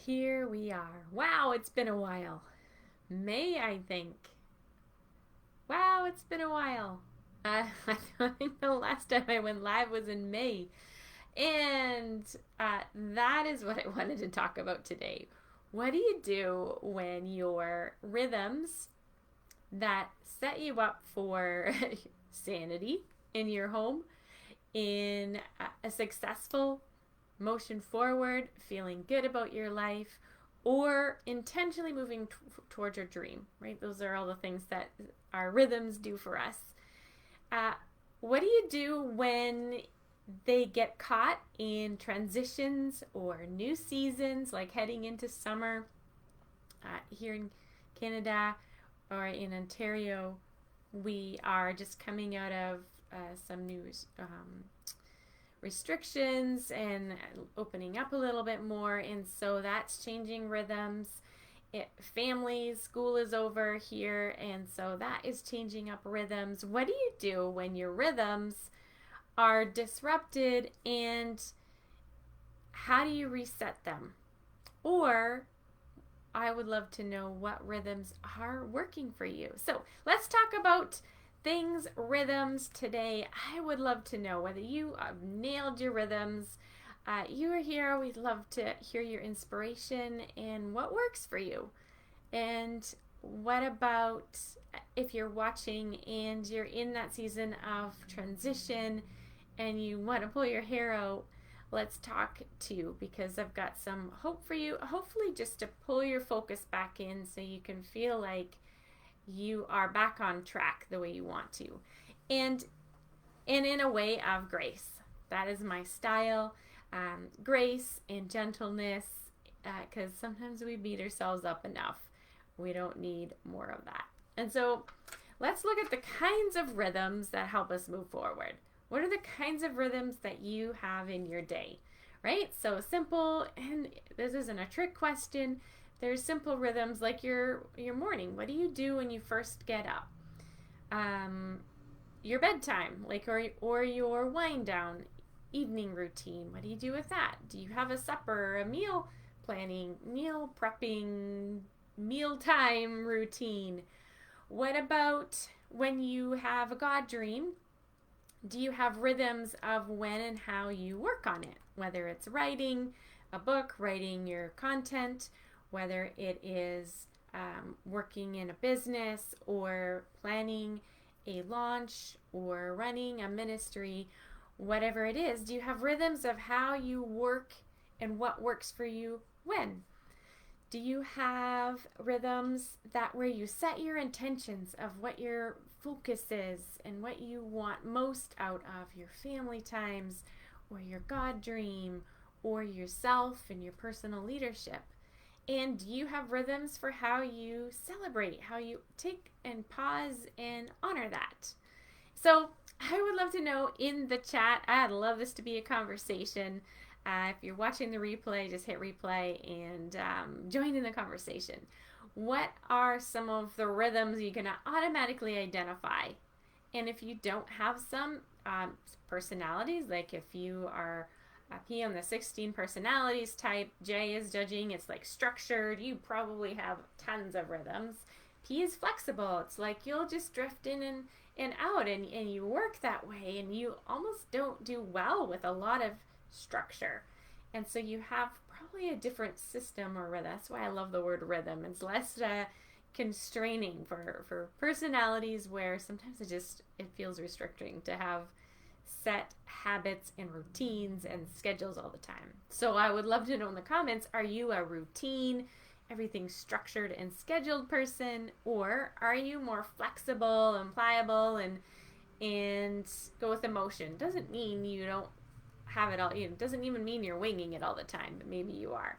Here we are. Wow, it's been a while. May, I think. Wow, it's been a while. I think the last time I went live was in May. And that is what I wanted to talk about today. What do you do when your rhythms that set you up for sanity in your home, in a successful motion forward, feeling good about your life, or intentionally moving towards your dream, right? Those are all the things that our rhythms do for us. Uh, what do you do when they get caught in transitions or new seasons, like heading into summer here in Canada or in Ontario? We are just coming out of some new restrictions and opening up a little bit more, and so that's changing rhythms. Families, school is over here, and so that is changing up rhythms. What do you do when your rhythms are disrupted, and how do you reset them? Or I would love to know what rhythms are working for you. So let's talk about things, rhythms today. I would love to know whether you have nailed your rhythms. You are here. We'd love to hear your inspiration and what works for you. And what about if you're watching and you're in that season of transition and you want to pull your hair out? Let's talk too, because I've got some hope for you. Hopefully just to pull your focus back in so you can feel like you are back on track the way you want to. And in a way of grace. That is my style. Grace and gentleness, because sometimes we beat ourselves up enough. We don't need more of that. And so let's look at the kinds of rhythms that help us move forward. What are the kinds of rhythms that you have in your day, right? So simple, and this isn't a trick question. There's simple rhythms like your morning. What do you do when you first get up? Your bedtime, like or your wind down evening routine. What do you do with that? Do you have a supper, a meal planning, meal prepping, mealtime routine? What about when you have a God dream? Do you have rhythms of when and how you work on it? Whether it's writing a book, writing your content, whether it is working in a business or planning a launch or running a ministry, whatever it is, do you have rhythms of how you work and what works for you when? Do you have rhythms that where you set your intentions of what your focus is and what you want most out of your family times or your God dream or yourself and your personal leadership? And do you have rhythms for how you celebrate, how you take and pause and honor that? So I would love to know in the chat. I'd love this to be a conversation. If you're watching the replay, just hit replay and join in the conversation. What are some of the rhythms you can automatically identify? And if you don't have some personalities, like if you are a P on the 16 personalities type, J is judging, it's like structured, you probably have tons of rhythms. P is flexible, it's like you'll just drift in and out and you work that way and you almost don't do well with a lot of structure. And so you have probably a different system or rhythm. That's why I love the word rhythm. It's less constraining for personalities where sometimes it feels restricting to have set habits and routines and schedules all the time. So I would love to know in the comments, are you a routine, everything structured and scheduled person, or are you more flexible and pliable and go with emotion? Doesn't mean you don't have it all. It doesn't even mean you're winging it all the time, but maybe you are.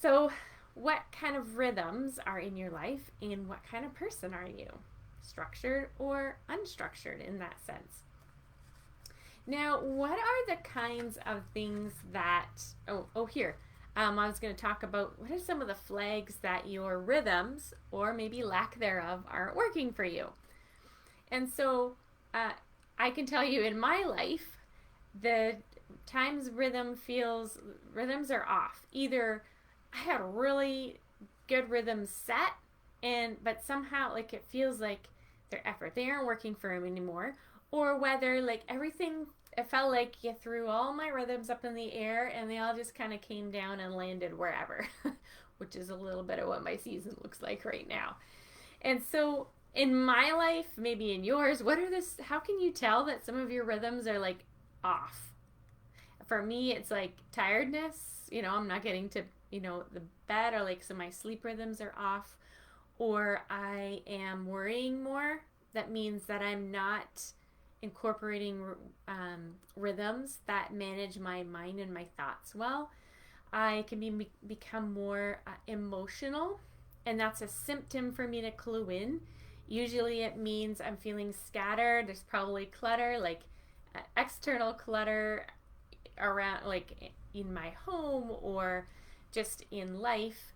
So what kind of rhythms are in your life and what kind of person are you? Structured or unstructured in that sense? Now, what are the kinds of things that, here, I was going to talk about what are some of the flags that your rhythms, or maybe lack thereof, aren't working for you. And so I can tell you in my life, the times rhythms are off. Either I had a really good rhythm set, but somehow like it feels like their effort, they aren't working for him anymore, or whether like everything, it felt like you threw all my rhythms up in the air and they all just kind of came down and landed wherever, which is a little bit of what my season looks like right now. And so in my life, maybe in yours, how can you tell that some of your rhythms are like off? For me, it's like tiredness. I'm not getting to, the bed, or like so my sleep rhythms are off, or I am worrying more. That means that I'm not incorporating rhythms that manage my mind and my thoughts well. I can become more emotional, and that's a symptom for me to clue in. Usually it means I'm feeling scattered. There's probably clutter, like external clutter around, like in my home or just in life,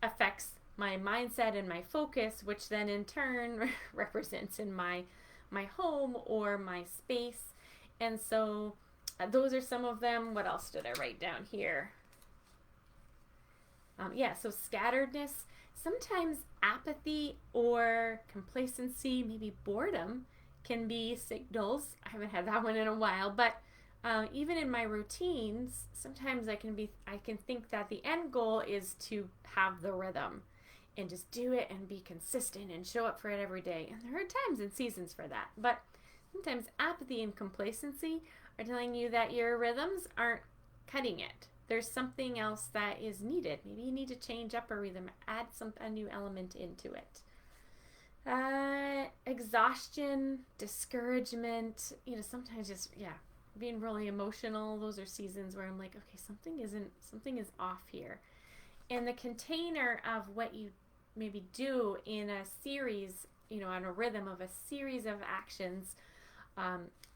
affects my mindset and my focus, which then in turn represents in my home or my space. And so those are some of them. What else did I write down here? So scatteredness, sometimes apathy or complacency, maybe boredom can be signals. I haven't had that one in a while, but even in my routines, sometimes I can think that the end goal is to have the rhythm and just do it and be consistent and show up for it every day. And there are times and seasons for that. But sometimes apathy and complacency are telling you that your rhythms aren't cutting it. There's something else that is needed. Maybe you need to change up a rhythm, add a new element into it. Exhaustion, discouragement, sometimes just, being really emotional. Those are seasons where I'm like, okay, something is off here. And the container of what you maybe do in a series, on a rhythm of a series of actions,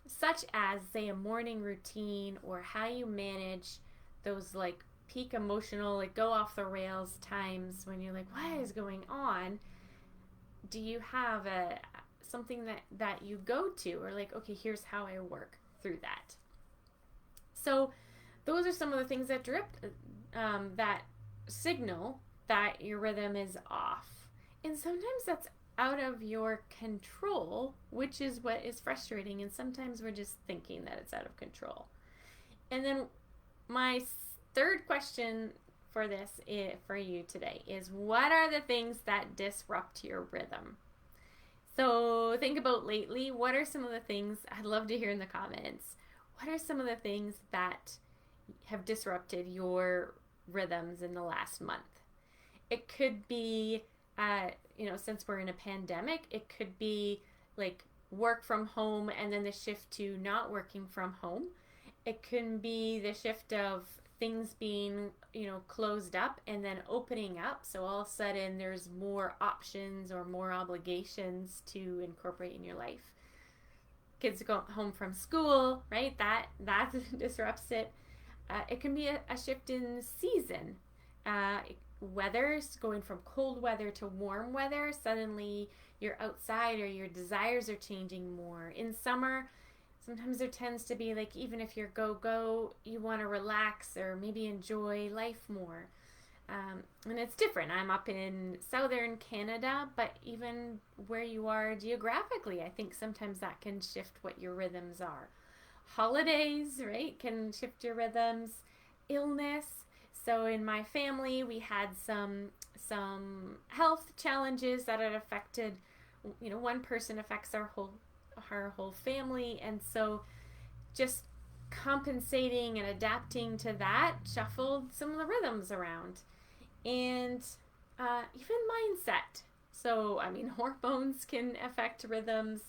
such as, say, a morning routine, or how you manage those like peak emotional, like go off the rails times when you're like, what is going on? Do you have something that you go to, or like, okay, here's how I work through that? So those are some of the things that that signal that your rhythm is off. And sometimes that's out of your control, which is what is frustrating. And sometimes we're just thinking that it's out of control. And then my third question for for you today is, what are the things that disrupt your rhythm? So think about lately, what are some of the things, I'd love to hear in the comments, what are some of the things that have disrupted your rhythms in the last month? It could be, since we're in a pandemic, it could be like work from home and then the shift to not working from home. It can be the shift of things being, closed up and then opening up. So all of a sudden there's more options or more obligations to incorporate in your life. Kids go home from school, right? That disrupts it. It can be a shift in season. Weather's going from cold weather to warm weather. Suddenly you're outside, or your desires are changing more. In summer, sometimes there tends to be like, even if you're go, you want to relax or maybe enjoy life more. And it's different. I'm up in southern Canada, but even where you are geographically, I think sometimes that can shift what your rhythms are. Holidays, right, can shift your rhythms. Illness. So in my family, we had some health challenges that had affected, one person affects our whole family, and so just compensating and adapting to that shuffled some of the rhythms around. And even mindset. So hormones can affect rhythms.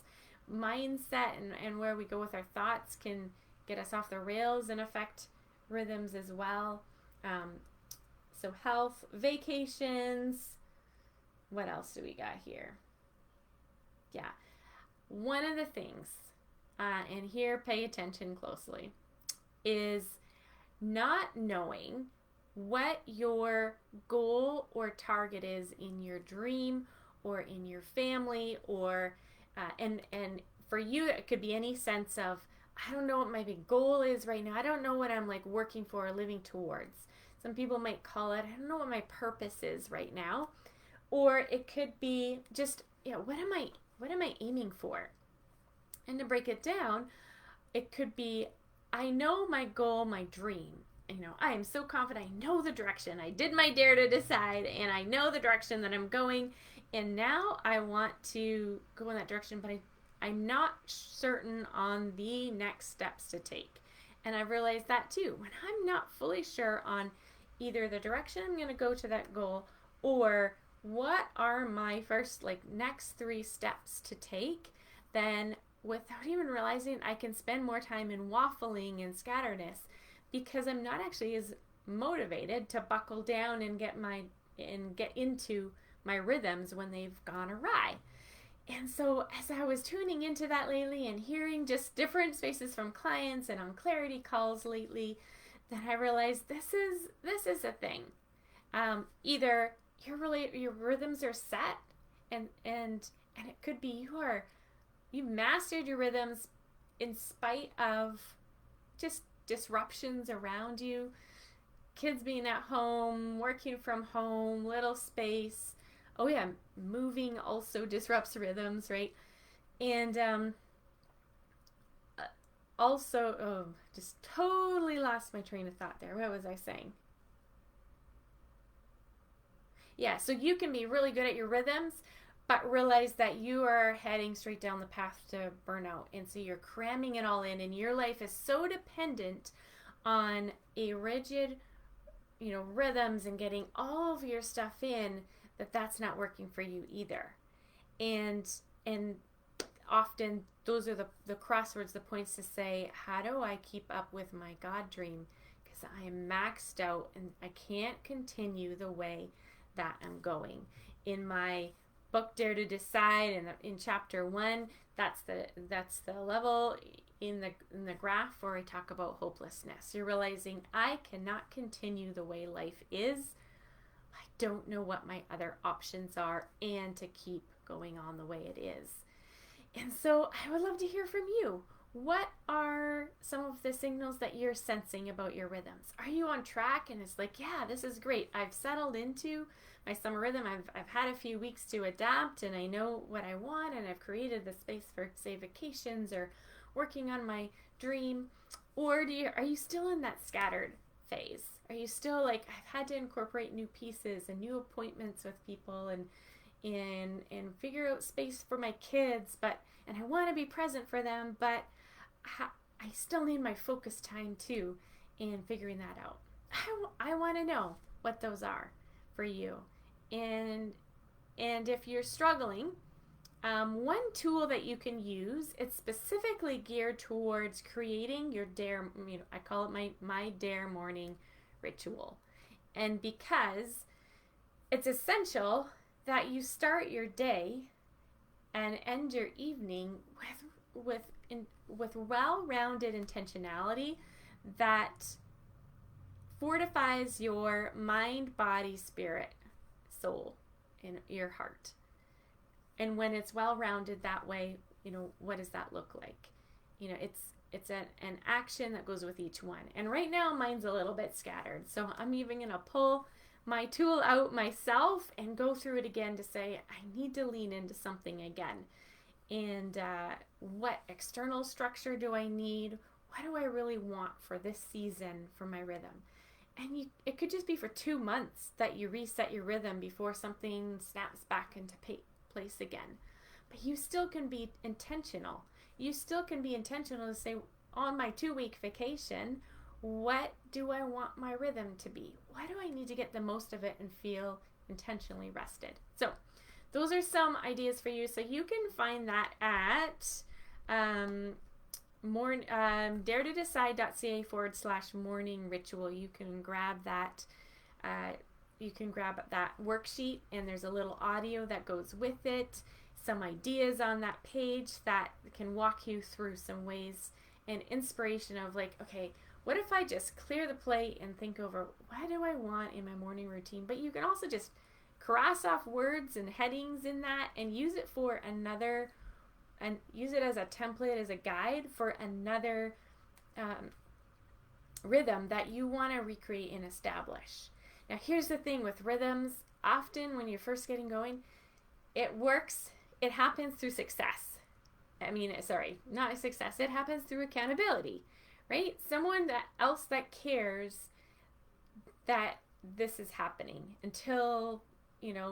Mindset and where we go with our thoughts can get us off the rails and affect rhythms as well. So health, vacations. What else do we got here? Yeah. One of the things, and here pay attention closely, is not knowing what your goal or target is in your dream or in your family, or and for you it could be any sense of, I don't know what my big goal is right now. I don't know what I'm like working for or living towards. Some people might call it, I don't know what my purpose is right now. Or it could be just, what am I aiming for? And to break it down, it could be, I know my goal, my dream. I am so confident. I know the direction. I did my dare to decide, and I know the direction that I'm going. And now I want to go in that direction, but I'm not certain on the next steps to take. And I've realized that too. When I'm not fully sure on either the direction I'm going to go to that goal, or what are my first next 3 steps to take, then without even realizing, I can spend more time in waffling and scatterness because I'm not actually as motivated to buckle down and get into my rhythms when they've gone awry. And so as I was tuning into that lately and hearing just different spaces from clients and on clarity calls lately, then I realized this is a thing. Either your rhythms are set, and it could be you've mastered your rhythms in spite of just disruptions around you. Kids being at home, working from home, little space. Oh yeah, moving also disrupts rhythms, right? And also, just totally lost my train of thought there. What was I saying? Yeah, so you can be really good at your rhythms, but realize that you are heading straight down the path to burnout. And so you're cramming it all in, and your life is so dependent on a rigid, rhythms and getting all of your stuff in, that's not working for you either. And often those are the crossroads, the points to say, how do I keep up with my God dream? Because I am maxed out and I can't continue the way that I'm going. In my book Dare to Decide, in chapter 1, that's the level in the graph where I talk about hopelessness. You're realizing I cannot continue the way life is. I don't know what my other options are, and to keep going on the way it is. And so I would love to hear from you. What are some of the signals that you're sensing about your rhythms? Are you on track and it's yeah, this is great. I've settled into my summer rhythm. I've had a few weeks to adapt and I know what I want, and I've created the space for, say, vacations or working on my dream. Or are you still in that scattered phase? Are you still I've had to incorporate new pieces and new appointments with people and figure out space for my kids, and I want to be present for them, but I still need my focus time too in figuring that out. I want to know what those are for you. And if you're struggling, one tool that you can use, it's specifically geared towards creating your dare, I call it my dare morning ritual. And because it's essential that you start your day and end your evening with well-rounded intentionality that fortifies your mind, body, spirit, soul, and your heart. And when it's well-rounded that way, what does that look like? It's an action that goes with each one. And right now mine's a little bit scattered, so I'm even going to pull my tool out myself and go through it again to say, I need to lean into something again. And what external structure do I need? What do I really want for this season for my rhythm? And it could just be for 2 months that you reset your rhythm before something snaps back into place again. But you still can be intentional. You still can be intentional to say, on my 2-week vacation, what do I want my rhythm to be? Why do I need to get the most of it and feel intentionally rested? So those are some ideas for you. So you can find that at daretodecide.ca/morning ritual. You can grab that. You can grab that worksheet, and there's a little audio that goes with it. Some ideas on that page that can walk you through some ways and inspiration of okay, what if I just clear the plate and think over what do I want in my morning routine? But you can also just cross off words and headings in that and use it for another, and use it as a template, as a guide for another rhythm that you want to recreate and establish. Now, here's the thing with rhythms. Often when you're first getting going, it works. It happens through success. Not success. It happens through accountability, right? Someone else that cares that this is happening until,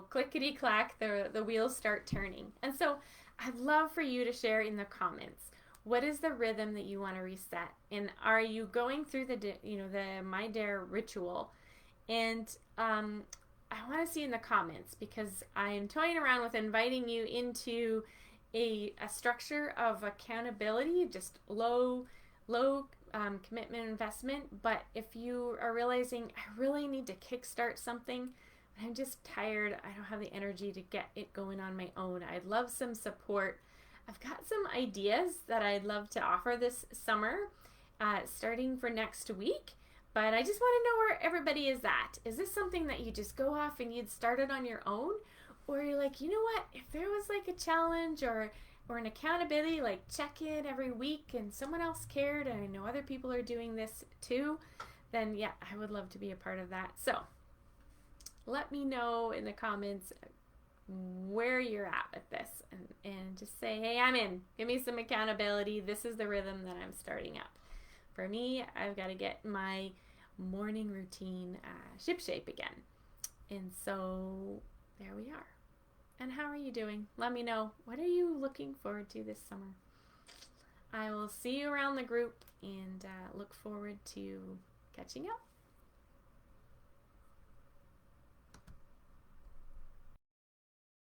clickety clack, the wheels start turning. And so I'd love for you to share in the comments, what is the rhythm that you want to reset? And are you going through the My Dare ritual? And I want to see in the comments, because I am toying around with inviting you into a structure of accountability, just low commitment investment. But if you are realizing I really need to kickstart something, I'm just tired, I don't have the energy to get it going on my own, I'd love some support. I've got some ideas that I'd love to offer this summer, starting for next week. But I just want to know where everybody is at. Is this something that you just go off and you'd start it on your own? Or you're like, you know what, if there was like a challenge or an accountability, like check in every week and someone else cared and I know other people are doing this too, then yeah, I would love to be a part of that. So let me know in the comments where you're at with this, and just say, hey, I'm in. Give me some accountability. This is the rhythm that I'm starting up. For me, I've got to get my morning routine shipshape again. And so there we are. And how are you doing? Let me know. What are you looking forward to this summer? I will see you around the group and look forward to catching up.